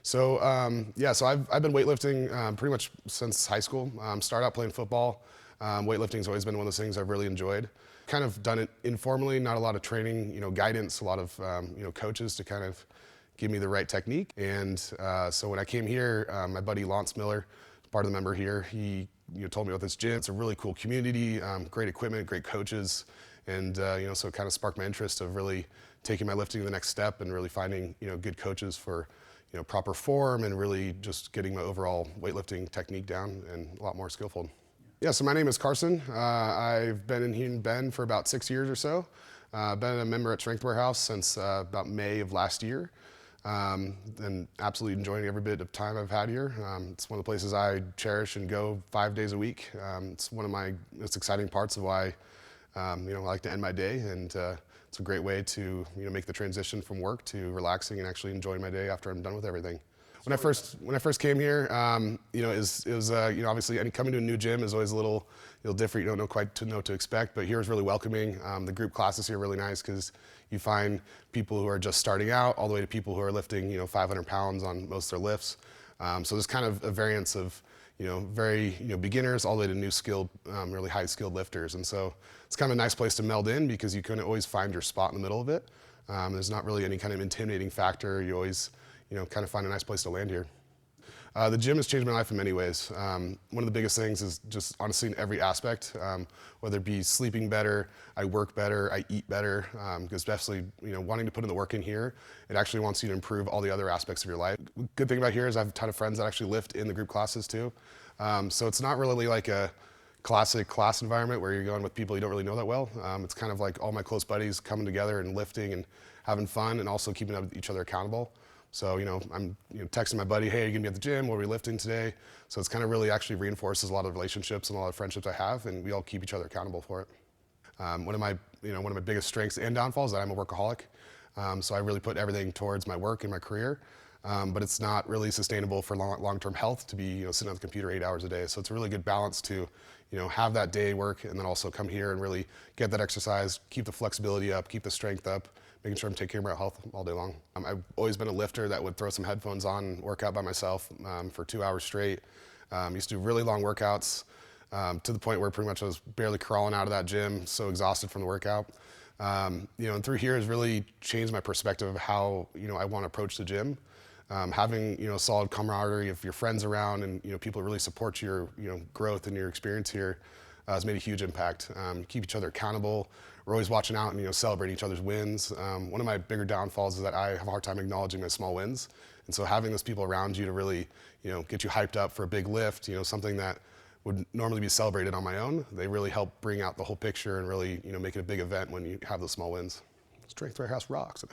So I've been weightlifting pretty much since high school. Started out playing football. Weightlifting's always been one of those things I've really enjoyed. Kind of done it informally, not a lot of training, guidance, a lot of coaches to kind of give me the right technique. And so when I came here, my buddy Lance Miller, part of the member here, he told me about this gym. It's a really cool community, great equipment, great coaches, and so it kind of sparked my interest of really taking my lifting to the next step and really finding good coaches for proper form and really just getting my overall weightlifting technique down and a lot more skillful. Yeah, so my name is Carson. I've been in here in Bend for about 6 years or so. Been a member at Strength Warehouse since about May of last year. And absolutely enjoying every bit of time I've had here. It's one of the places I cherish and go 5 days a week. It's one of my most exciting parts of why I like to end my day, and it's a great way to make the transition from work to relaxing and actually enjoying my day after I'm done with everything. When I first came here, it was obviously coming to a new gym is always a little different. You don't know quite know what to expect, but here is really welcoming. The group classes here are really nice because you find people who are just starting out all the way to people who are lifting 500 pounds on most of their lifts. So there's kind of a variance of very beginners all the way to new skilled, really high skilled lifters, and so it's kind of a nice place to meld in because you can always find your spot in the middle of it. There's not really any kind of intimidating factor. You always kind of find a nice place to land here. The gym has changed my life in many ways. One of the biggest things is just honestly in every aspect, whether it be sleeping better, I work better, I eat better, because especially wanting to put in the work in here, it actually wants you to improve all the other aspects of your life. Good thing about here is I have a ton of friends that actually lift in the group classes too. So it's not really like a classic class environment where you're going with people you don't really know that well. It's kind of like all my close buddies coming together and lifting and having fun and also keeping each other accountable. So, I'm texting my buddy, hey, are you gonna be at the gym? What are we lifting today? So it's kind of really actually reinforces a lot of relationships and a lot of friendships I have, and we all keep each other accountable for it. One of my biggest strengths and downfalls is that I'm a workaholic. So I really put everything towards my work and my career, but it's not really sustainable for long-term health to be sitting on the computer 8 hours a day. So it's a really good balance to have that day work and then also come here and really get that exercise, keep the flexibility up, keep the strength up, making sure I'm taking care of my health all day long. I've always been a lifter that would throw some headphones on and work out by myself for 2 hours straight. Used to do really long workouts to the point where pretty much I was barely crawling out of that gym, so exhausted from the workout. And through here has really changed my perspective of how I want to approach the gym. Having a solid camaraderie of your friends around and people who really support your growth and your experience here has made a huge impact. Keep each other accountable. We're always watching out and celebrating each other's wins. One of my bigger downfalls is that I have a hard time acknowledging my small wins, and so having those people around you to really get you hyped up for a big lift, something that would normally be celebrated on my own, they really help bring out the whole picture and really make it a big event when you have those small wins. Strength Warehouse rocks.